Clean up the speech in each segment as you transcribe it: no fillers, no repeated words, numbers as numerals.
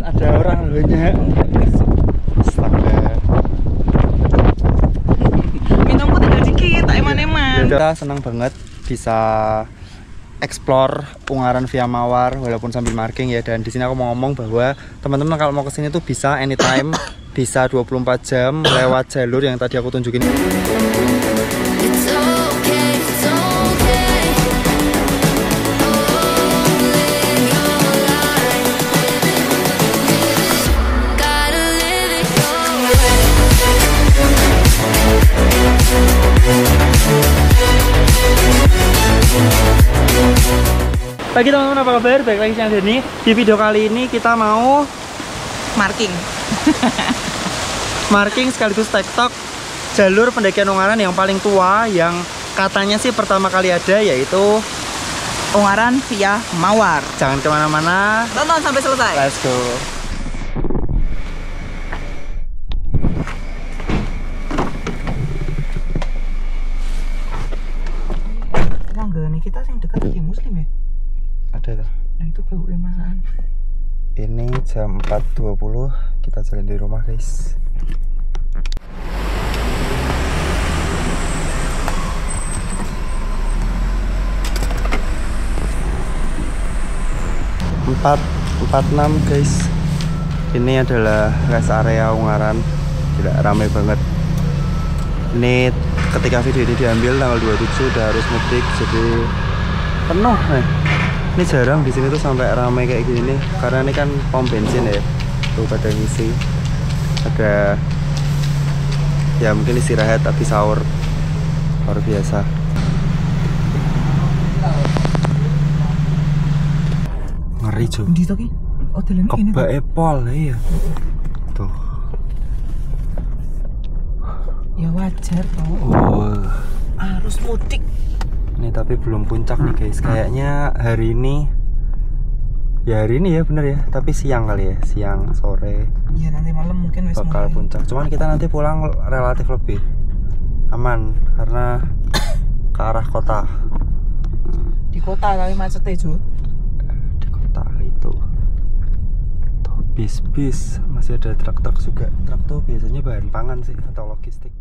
ada orang banyak. Astaga. Minumku tinggal dikit, tak eman-eman. Kita senang banget bisa explore Ungaran via Mawar walaupun sambil marking ya. Dan di sini aku mau ngomong bahwa teman-teman kalau mau kesini tuh bisa anytime, bisa 24 jam lewat jalur yang tadi aku tunjukin. Pagi teman-teman, apa kabar? Baik lagi siang Denny. Di video kali ini kita mau Marking. marking sekaligus TikTok jalur pendakian Ungaran yang paling tua, yang katanya sih pertama kali ada, yaitu Ungaran via Mawar. Jangan kemana-mana, Tonton sampai selesai. let's go. Langgane kita yang dekat di Muslim ya? Ada tuh. Nah itu bau emasan. Ini jam 4.20, kita jalan di rumah guys. Empat 46 guys. Ini adalah rest area Ungaran. Tidak ramai banget. Ini ketika video ini diambil tanggal 27 udah harus mudik, jadi penuh nih. Ini jarang di sini tuh sampai ramai kayak gini nih, karena ini kan pom bensin ya. Tuh pada ngisi. Ada ya mungkin istirahat habis sahur. Luar biasa. Ngeri cuy. Di toki. Oh, dalam ini. Kebak epol ya. Tuh. Ya wajar toh. Oh. Arus mudik. Ini tapi belum puncak nih guys. Kayaknya hari ini ya bener ya. Tapi siang kali ya, siang sore. Iya nanti malam mungkin wis bakal mulai. Puncak. Cuman kita nanti pulang relatif lebih aman karena ke arah kota. Di kota tapi macetnya Jo. Di kota itu. Tuh bis masih ada truk-truk juga. Truk tuh biasanya bahan pangan sih atau logistik.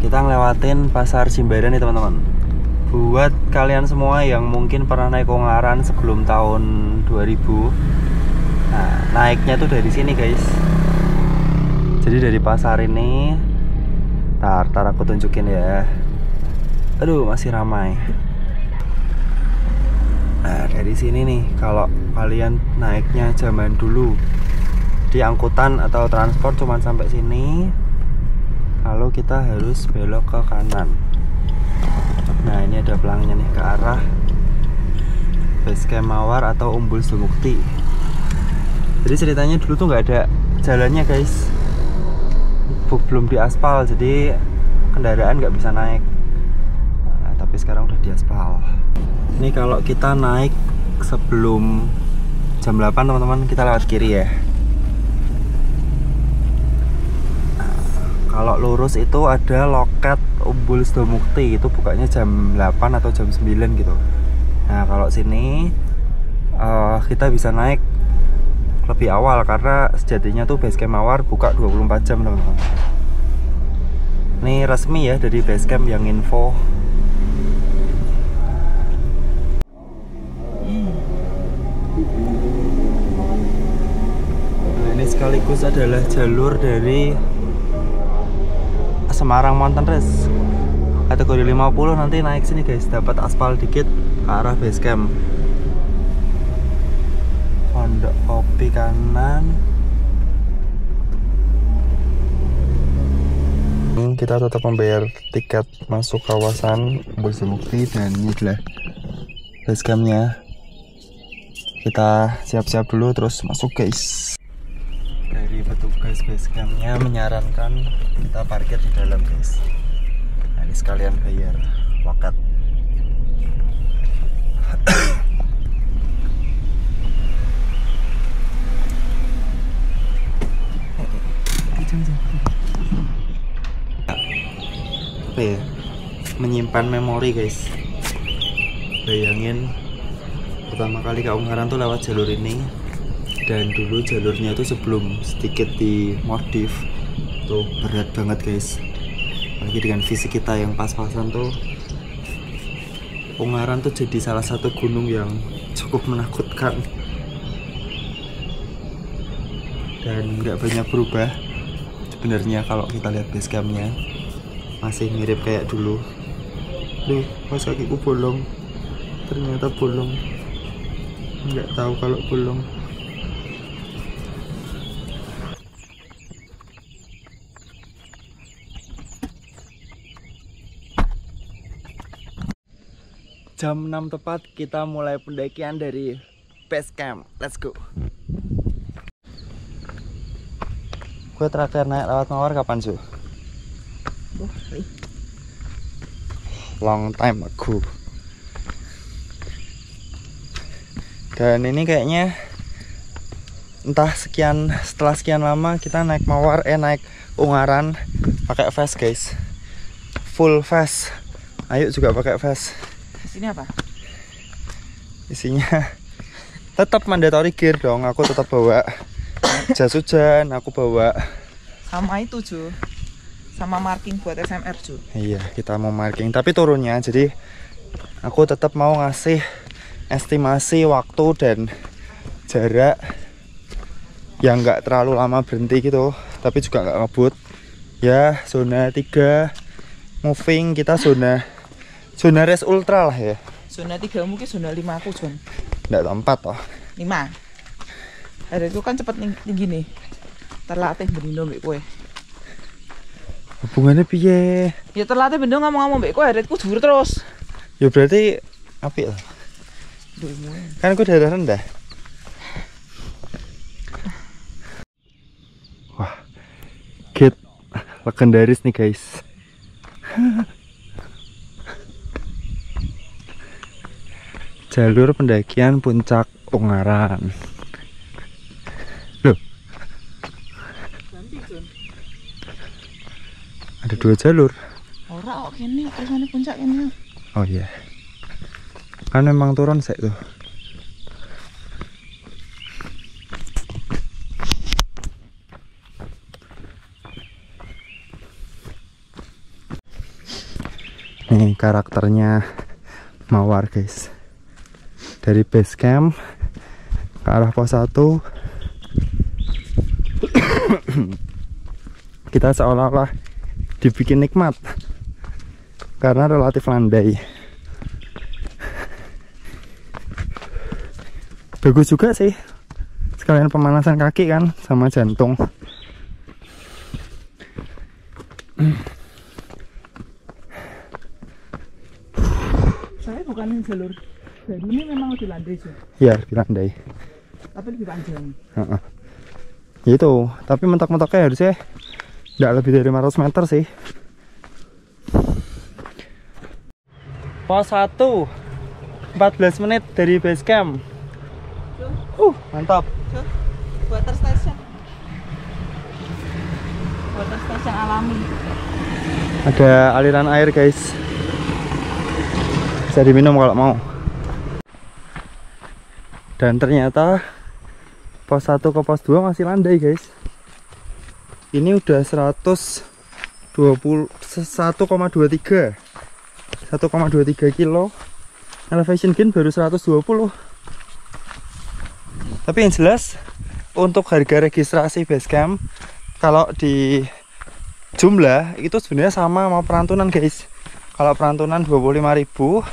Kita ngelewatin pasar Jimbaran nih teman-teman. Buat kalian semua yang mungkin pernah naik Ungaran sebelum tahun 2000, nah naiknya tuh dari sini guys. Jadi dari pasar ini, tar aku tunjukin ya. Aduh masih ramai. Nah dari sini nih, kalau kalian naiknya zaman dulu di angkutan atau transport cuman sampai sini, lalu kita harus belok ke kanan. Nah ini ada pelangnya nih ke arah Basecamp Mawar atau Umbul Sumukti. Jadi ceritanya dulu tuh nggak ada jalannya guys, belum diaspal, jadi kendaraan nggak bisa naik. Nah, tapi sekarang udah diaspal. Ini kalau kita naik sebelum jam 8 teman-teman, kita lewat kiri ya. Kalau lurus itu ada loket Umbul Sumukti, itu bukanya jam 8 atau jam 9 gitu. Nah kalau sini kita bisa naik lebih awal karena sejatinya tuh Basecamp Mawar buka 24 jam teman-teman. Ini resmi ya dari Basecamp yang info. Nah, ini sekaligus adalah jalur dari Semarang Mountain Race kategori 50. Nanti naik sini guys, dapat aspal dikit ke arah Basecamp. Pondok Kopi kanan. Kita tetap membayar tiket masuk kawasan Umbul Sumukti, dan ini adalah Basecampnya. Kita siap-siap dulu terus masuk guys. Dari petugas Basecampnya menyarankan kita parkir di dalam guys. Nah ini sekalian bayar loket. Apa ya, menyimpan memori guys. Bayangin pertama kali ke Ungaran tuh lewat jalur ini. Dan dulu jalurnya itu sebelum sedikit dimodif tuh berat banget guys, apalagi dengan fisik kita yang pas-pasan tuh. Ungaran tuh jadi salah satu gunung yang cukup menakutkan dan nggak banyak berubah sebenarnya. Kalau kita lihat base campnya masih mirip kayak dulu. Duh, pas kakiku bolong, ternyata bolong, nggak tahu kalau bolong. Jam 6 tepat kita mulai pendakian dari base camp. Let's go. Gue terakhir naik lewat Mawar kapan Su? Long time ago. Dan ini kayaknya entah setelah sekian lama kita naik Mawar, naik Ungaran pakai vest guys. Full vest. Ayo juga pakai vest. Ini apa? Isinya tetap mandatory gear dong. Aku tetap bawa jas hujan, aku bawa sama itu Ju, sama marking buat SMR Ju. Iya, kita mau marking tapi turunnya, jadi aku tetap mau ngasih estimasi waktu dan jarak yang nggak terlalu lama berhenti gitu, tapi juga nggak ngebut ya. Zona 3 moving, kita zona race ultra lah ya. Zona 3 mungkin zona 5 aku John. Nggak tempat toh 5. Ada itu kan cepet tinggi nih. Terlatih benindo mbek kowe. Hubungannya piye? Ya terlatih benindo ngomong-ngomong mbek kowe, aretku dhuwur terus. Ya berarti apik lah. Kan aku daerah rendah. Wah, gate legendaris nih guys. Jalur pendakian puncak Ungaran. Loh, ada 2 jalur. Ora kok kene tulisane puncak kene. Oh iya, kan memang turun sek tuh. Nih karakternya Mawar guys. Dari base camp ke arah pos 1 kita seolah-olah dibikin nikmat karena relatif landai. Bagus juga sih, sekalian pemanasan kaki kan sama jantung. Saya bukan jalur dari ini memang lebih landai sih. Iya, lebih landai. Tapi lebih panjang. Itu, tapi mentok-mentoknya harusnya nggak lebih dari 500 meter sih. Pos 1 14 menit dari base camp. Mantap. Water station. Water station alami. Ada aliran air guys. Bisa diminum kalau mau. Dan ternyata pos 1 ke pos 2 masih landai guys. Ini udah 1,23 kilo. Elevation gain baru 120. Tapi yang jelas untuk harga registrasi base camp kalau di jumlah itu sebenarnya sama perantunan guys. Kalau perantunan 25.000,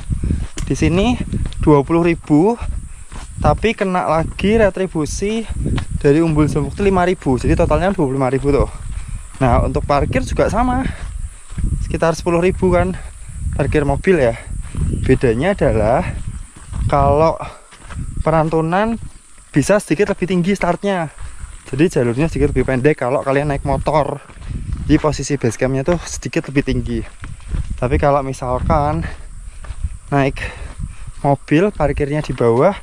di sini 20.000. Tapi kena lagi retribusi dari Umbul Jembukti 5.000, jadi totalnya 25.000 tuh. Nah untuk parkir juga sama, sekitar 10.000 kan parkir mobil ya. Bedanya adalah kalau perantunan bisa sedikit lebih tinggi startnya, jadi jalurnya sedikit lebih pendek kalau kalian naik motor. Di posisi base campnya tuh sedikit lebih tinggi. Tapi kalau misalkan naik mobil parkirnya di bawah,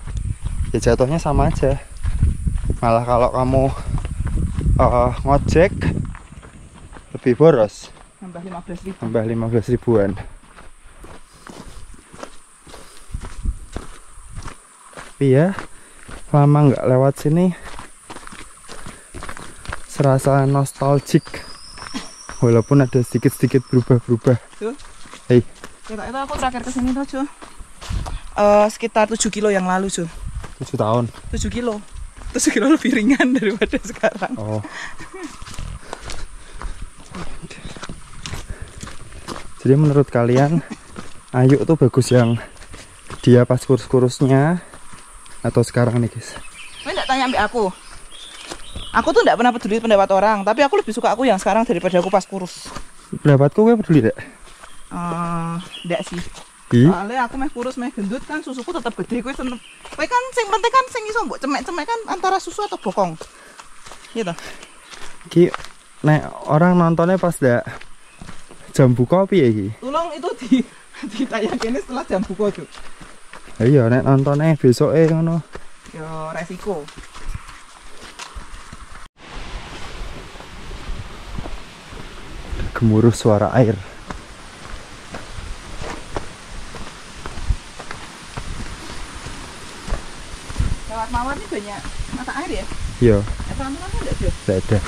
ya jatuhnya sama aja. Malah kalau kamu ngojek lebih boros, Nambah 15.000. tambah 15 ribuan. Tapi ya lama nggak lewat sini serasa nostalgic walaupun ada sedikit-sedikit berubah-berubah. Hei, Kita itu aku terakhir kesini tuh Jo, sekitar 7 kilo yang lalu Jo. 7 tahun. 7 kilo 7 kilo lebih ringan daripada sekarang. Oh. Jadi menurut kalian Ayu tuh bagus yang dia pas kurus-kurusnya atau sekarang nih guys? Kau nggak tanya ambil aku. Aku tuh nggak pernah peduli pendapat orang, tapi aku lebih suka aku yang sekarang daripada aku pas kurus. Pendapatku gue peduli deh. Nggak sih. Soalnya aku meh kurus meh gendut kan susuku tetap gede. Kowe kan sing penting kan sing iso mbok cemek-cemek kan antara susu atau bokong. Gitu. Ki nek orang nontonnya pas dak jam buka piye iki? Tolong itu ditayangin setelah jam buka tuh. Iya nek nontonnya besok ngono. Yo resiko. Gemuruh suara air. Lewat Mawar ini banyak mata air ya? Iya. Teman-teman enggak sih? Tidak ada.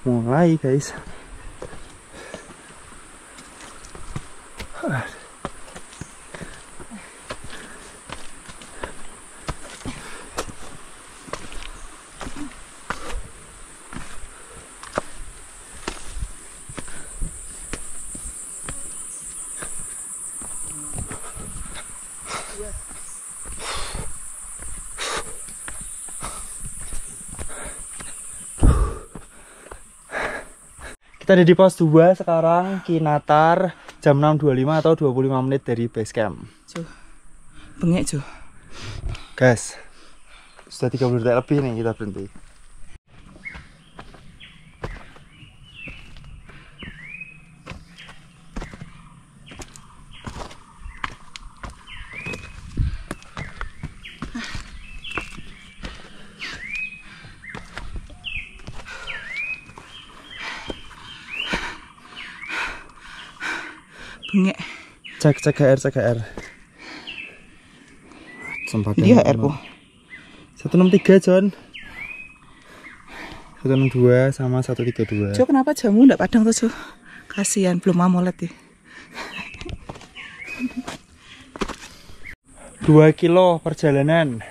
Mulai guys. Kita ada di pos 2 sekarang, Kinatar, jam 6.25 atau 25 menit dari base camp. Bengek Jo. Guys, sudah 30 detik lebih nih kita berhenti. Bengek. Cek HR. Sempat Iya HR-ku. 163 John. 162 sama 132. Jo, kenapa jamu ndak padang tuh Jo? Kasihan belum mau molet ya. 2 kilo perjalanan.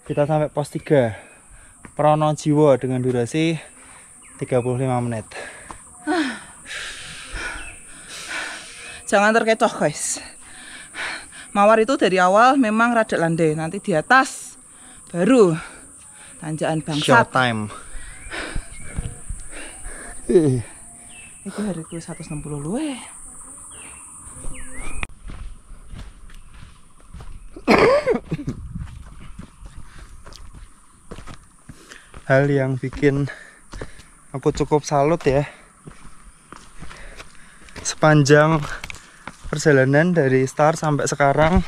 Kita sampai pos 3 Pronojiwo dengan durasi 35 menit. Jangan terkecoh guys. Mawar itu dari awal memang rada landai, nanti di atas baru tanjakan bangsat. Short time. Itu hariku 160 luwe. Hal yang bikin aku cukup salut ya, sepanjang perjalanan dari start sampai sekarang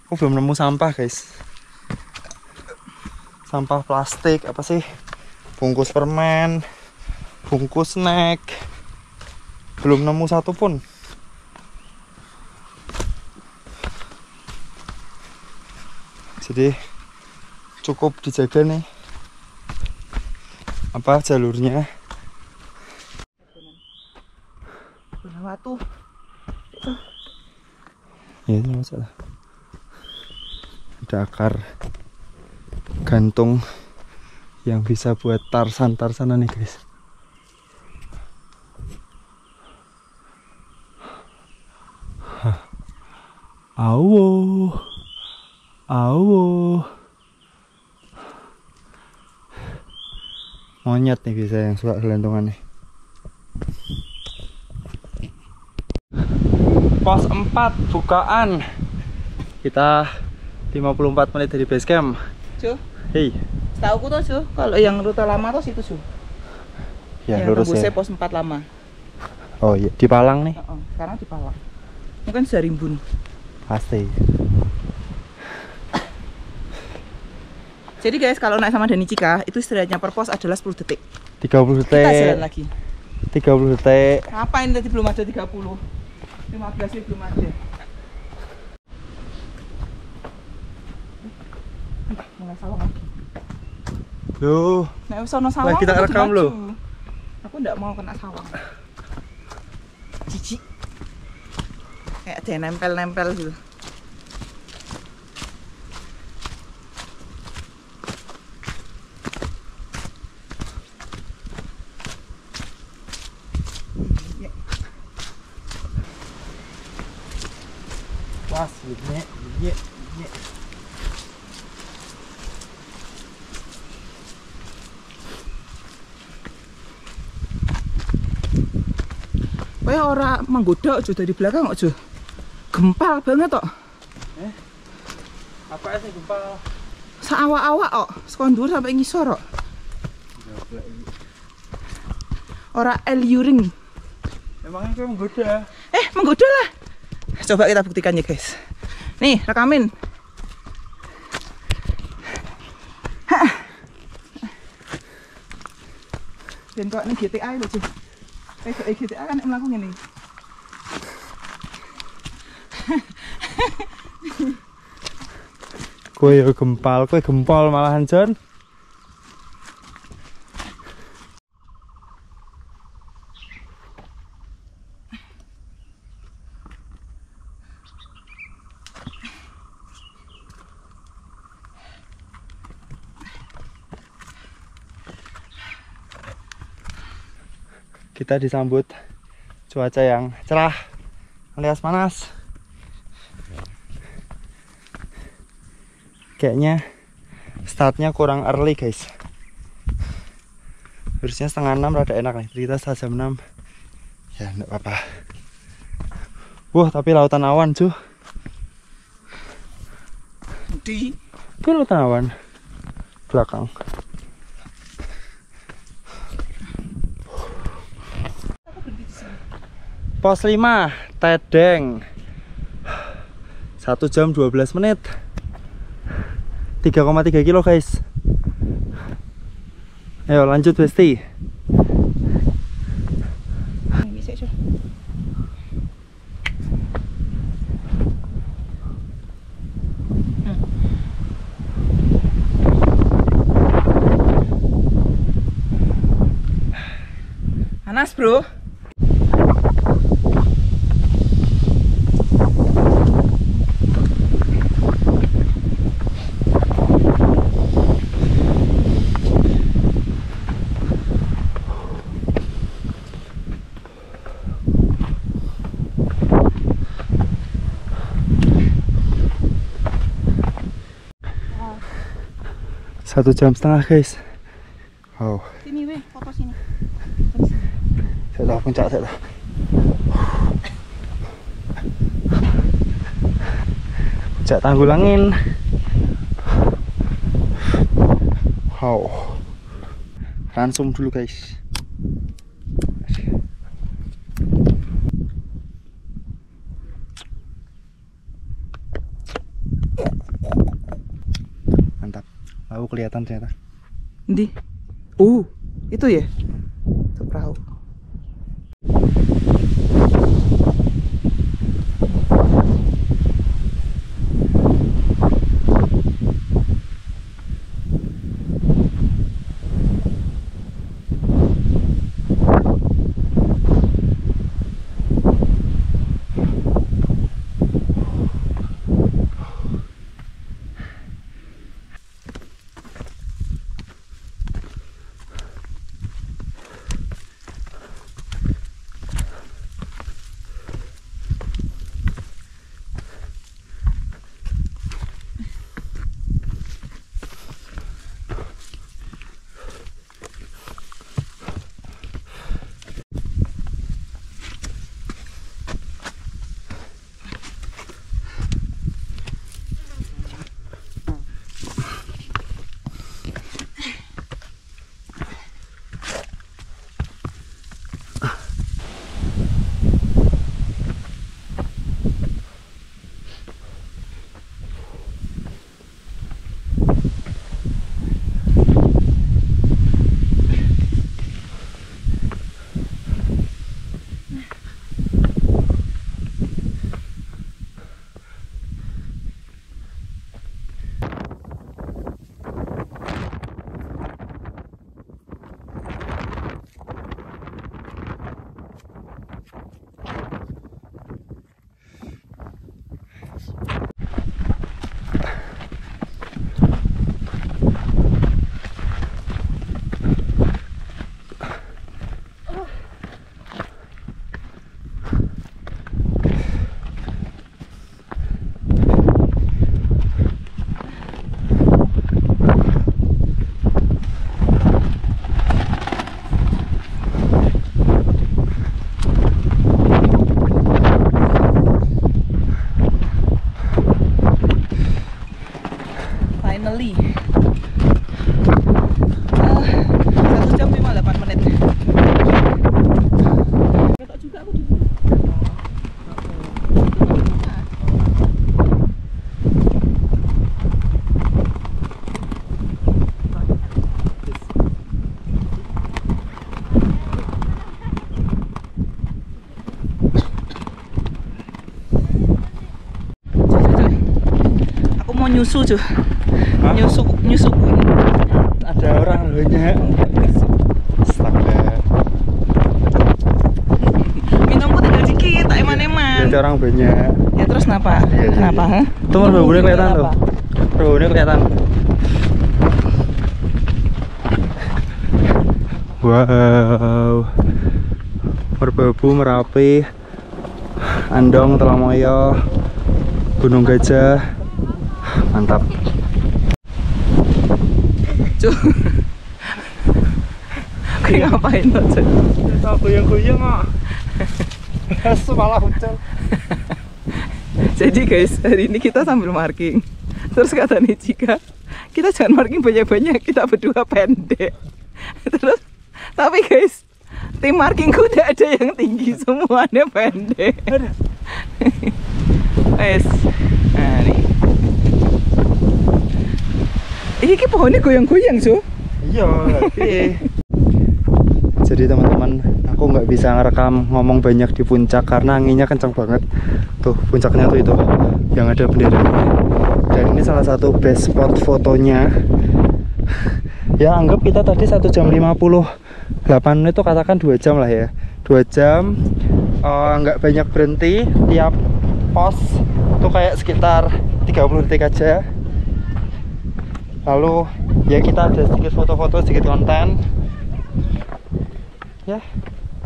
aku belum nemu sampah guys. Sampah plastik apa sih, bungkus permen, bungkus snack, belum nemu satu pun. Jadi cukup dijaga nih apa jalurnya. Watu. Ya itu masalah. ada akar gantung yang bisa buat tarsan-tarsanan nih guys. Awo, awo, monyet nih bisa yang suka gelantungan nih. Pos 4 bukaan. Kita 54 menit dari base camp. Cu, Hei. setahu aku tuh Cu, kalau yang rute lama tuh situ Cu. Ya, yang lurus ya. tembusnya pos 4 lama. Oh iya, di Palang nih. Sekarang di Palang. Mungkin sudah rimbun. Pasti. Jadi guys, kalau naik sama Dani Cika, itu istirahatnya per pos adalah 10 detik. 30 detik. Kita jalan lagi. 30 detik. Ngapain tadi belum ada 30? 15 sih belum ada. Mulai sawang lagi. Loh, Nek wis ana sawang. lagi tak aku rekam maju. loh. Aku ndak mau kena sawang. Jijik. Kayak ada yang nempel-nempel gitu. Was, ini. Kowe ora menggoda ojo dari belakang ojo. Gempal banget kok. Apa sih gempal? Saawak-awak kok, saka dhuwur sampai ngisor kok. Ora alluring. Emangnya kayak menggoda? Menggoda lah. Coba kita buktikan ya guys. Nih, rekamin. Dan kok ini GTA lho, Cuk. Kayak GTA kan mlaku ngene. Kowe ya gempal, kowe gempol malahan Jon. Kita disambut cuaca yang cerah alias panas. Kayaknya startnya kurang early guys. Harusnya 5:30 rada enak nih. Kita jam 6. Ya enggak apa-apa. Wah, tapi lautan awan cuy. Itu lautan awan belakang. Pos 5 Tedeng 1 jam 12 menit 3,3 kilo guys. Ayo lanjut Besti. Panas bro. Satu jam setengah guys. Wow. Sini weh, foto sini. Saya tahu puncak saya tahu. Puncak Tanggulangin. Wow. Ransum dulu guys. Mantap. Lalu kelihatan ternyata. Ndi? Itu ya? Itu perahu. mau nyusu cuy. Nyusu. Ada orang banyak. Astaga. Minumku tinggal dikit, tak eman-eman. Ada orang banyak. Ya terus kenapa? Iya. Kenapa? Ha? Tuh merbabunya kelihatan tuh. Kenapa? Merbabunya kelihatan. Wow. Merbabu, Merapi, Andong, Telomoyo, Gunung Gajah. Mantap. Cuy. Kayak ngapain tuh cuy? Kita goyang-goyang kok. Semalah hujan. Jadi guys, hari ini kita sambil marking. Terus kata Nijika, kita jangan marking banyak-banyak, kita berdua pendek. Terus, tapi guys, tim markingku udah ada yang tinggi, semuanya pendek. Guys, nah nih. Ini pohonnya goyang-goyang so. Iya, jadi teman-teman, aku nggak bisa ngerekam ngomong banyak di puncak karena anginnya kencang banget. Tuh puncaknya tuh itu yang ada benderanya. Dan ini salah satu best spot fotonya. Ya anggap kita tadi 1 jam 58 menit tuh katakan 2 jam lah ya. 2 jam nggak banyak berhenti. Tiap pos tuh kayak sekitar 30 detik aja. Lalu ya kita ada sedikit foto-foto, sedikit konten. Ya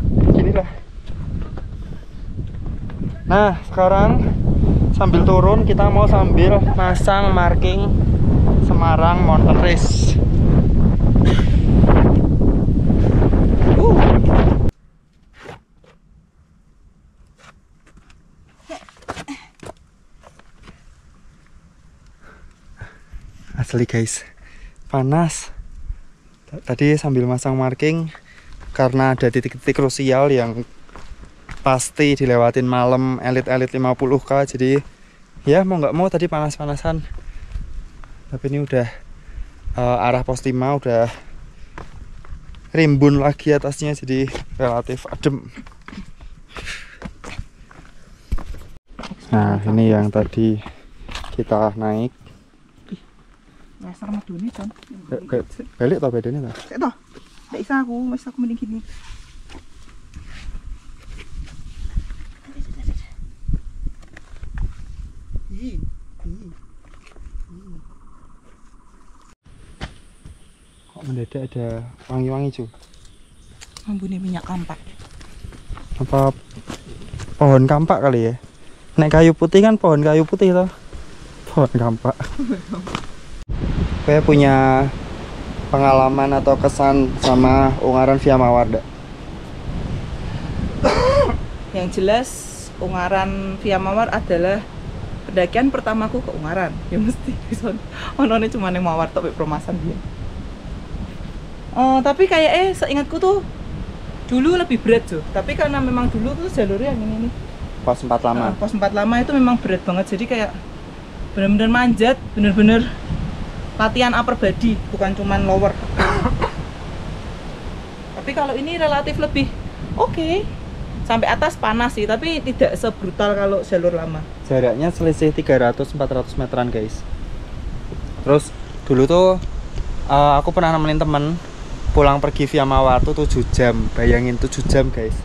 ginilah. Nah sekarang sambil turun kita mau sambil masang marking Semarang Mountain Race. Asli guys, panas. Tadi sambil masang marking karena ada titik-titik krusial yang pasti dilewatin malam elit-elit 50k, jadi ya mau nggak mau tadi panas-panasan. Tapi ini udah arah pos 5 udah rimbun lagi atasnya, jadi relatif adem. Nah ini yang tadi kita naik. Dasar medune kan. Balik tau bedanya tau? Sik toh. Ndak bisa aku mending gini. Kok mendadak ada wangi-wangi cuy? Ambune minyak kampak. Apa pohon kampak kali ya? Nek kayu putih kan pohon kayu putih toh. Pohon kampak. Saya punya pengalaman atau kesan sama Ungaran via Mawar dak? Yang jelas Ungaran via Mawar adalah pendakian pertamaku ke Ungaran. Ya mesti onone cuma yang Mawar tok promasan dia. Tapi kayak seingatku tuh dulu lebih berat tuh. Tapi karena memang dulu tuh jalurnya yang ini nih. Pos 4 lama. Pos 4 lama itu memang berat banget. Jadi kayak bener-bener manjat, bener-bener latihan upper body, bukan cuman lower. Tapi kalau ini relatif lebih oke. Sampai atas panas sih, tapi tidak sebrutal kalau jalur lama. Jaraknya selisih 300-400 meteran guys. Terus dulu tuh aku pernah nemenin temen pulang pergi via Mawar tuh 7 jam. Bayangin 7 jam guys,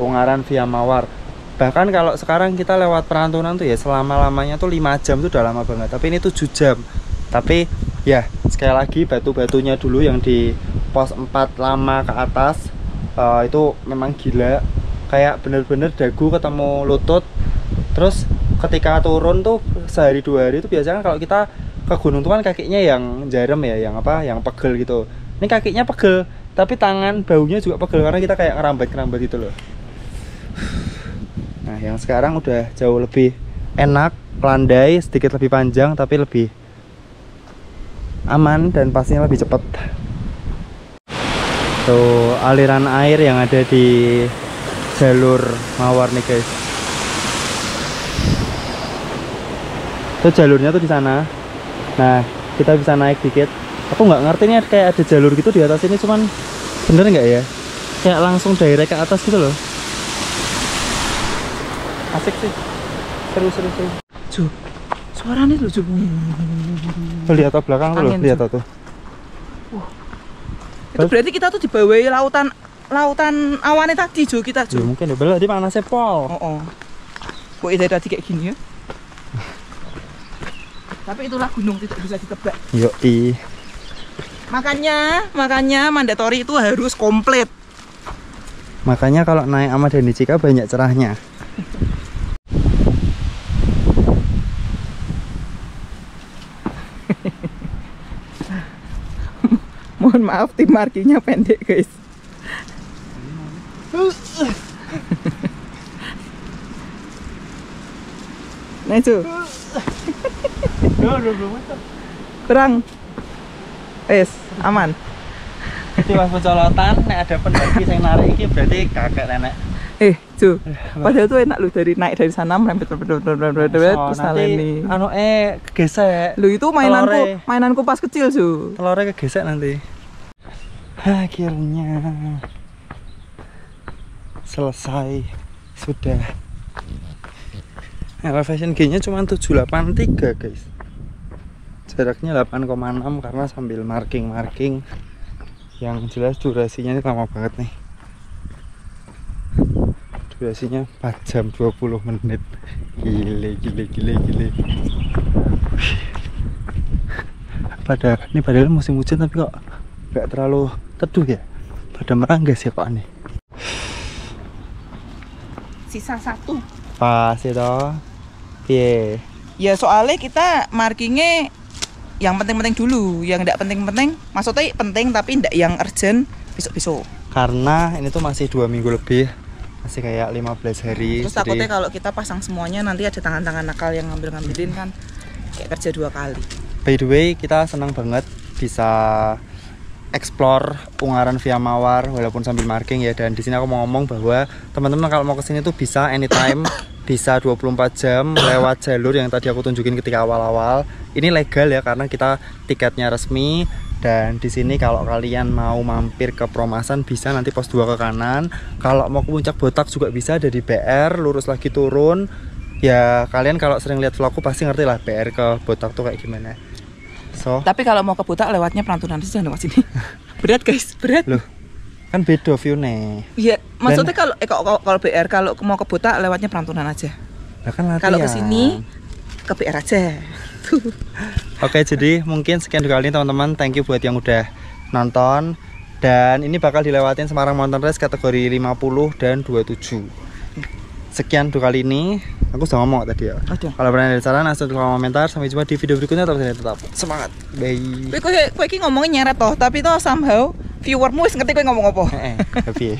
Ungaran via Mawar. Bahkan kalau sekarang kita lewat Perantunan tuh ya selama-lamanya tuh 5 jam tuh udah lama banget. Tapi ini 7 jam. Tapi ya sekali lagi batu-batunya dulu yang di pos 4 lama ke atas itu memang gila. Kayak bener-bener dagu ketemu lutut. Terus ketika turun tuh sehari 2 hari itu biasanya kalau kita ke gunung tuh kan kakinya yang jarem ya, yang apa, yang pegel gitu. Ini kakinya pegel, tapi tangan baunya juga pegel karena kita kayak ngerambat-ngerambat gitu loh. Nah yang sekarang udah jauh lebih enak, landai, sedikit lebih panjang tapi lebih aman dan pastinya lebih cepat. Tuh aliran air yang ada di jalur Mawar nih guys. Tuh jalurnya tuh di sana. Nah kita bisa naik dikit. Aku nggak ngerti ini kayak ada jalur gitu di atas ini, cuman bener nggak ya? Kayak langsung direct ke atas gitu loh. Asik sih. Seru. Cuh, Suaranya lucu. Tuh, lihat tuh belakang tuh, Angin, lihat Ju. tuh. Itu berarti kita tuh dibawahi lautan awannya tadi, Jo, kita, Ya, Jo. mungkin ya berarti panasnya pol. Oh. Kok dari tadi kayak gini ya? Tapi itulah gunung tidak bisa ditebak. Yoi. Makanya mandatory itu harus komplit. Makanya kalau naik sama Dani Cika banyak cerahnya. Mohon maaf, tim markingnya pendek, guys. Nah, itu kurang. Aman. Jadi pas pencolotan, nek ada pendaki yang narik ini berarti kakek nenek. Ju, padahal tuh enak lu naik dari sana merempet terus saleni. Anu kegesek. Lu itu mainanku pas kecil, Ju. Telurnya kegesek nanti. Akhirnya selesai sudah. Elevation G-nya cuma 783, guys. Jaraknya 8,6 karena sambil marking. Yang jelas durasinya ini lama banget nih. Durasinya 4 jam 20 menit. Gile. Padahal musim hujan tapi kok gak terlalu teduh ya. Pada meranggas ya kok aneh. Sisa 1. Pas itu. Piye? Ya soalnya kita markingnya yang penting-penting dulu, yang tidak penting-penting, maksudnya penting tapi tidak yang urgent besok-besok. Karena ini tuh masih 2 minggu lebih, masih kayak 15 hari. Terus takutnya kalau kita pasang semuanya nanti ada tangan-tangan nakal yang ngambilin kan kayak kerja 2 kali. By the way, kita senang banget bisa explore Ungaran via Mawar walaupun sambil marking ya. Dan di sini aku mau ngomong bahwa teman-teman kalau mau kesini tuh bisa anytime. Bisa 24 jam lewat jalur yang tadi aku tunjukin ketika awal-awal. Ini legal ya karena kita tiketnya resmi. Dan di sini kalau kalian mau mampir ke Promasan bisa nanti pos 2 ke kanan. Kalau mau ke Puncak Botak juga bisa, ada di BR, lurus lagi turun. Ya kalian kalau sering lihat vlogku pasti ngerti lah BR ke Botak tuh kayak gimana. Tapi kalau mau ke Botak lewatnya Perantunan sih, jangan lewat sini. Berat, guys, berat. Loh, kan beda view nih. Iya, maksudnya kalau BR kalau mau ke Botak lewatnya Perantunan aja. Nah, kan latihan. Kalau ke sini ke BR aja. Oke, jadi mungkin sekian dulu kali ini teman-teman. Thank you buat yang udah nonton. Dan ini bakal dilewatin Semarang Mountain Race kategori 50 dan 27. Sekian dulu kali ini. Aku sudah ngomong tadi ya. Kalau pernah ada saran, langsung tulis komentar. Sampai jumpa di video berikutnya. Tetap semangat. Bye. Kowe iki ngomongnya nyeret toh, tapi toh somehow viewermu wis ngerti kowe ngomong apa. Happy.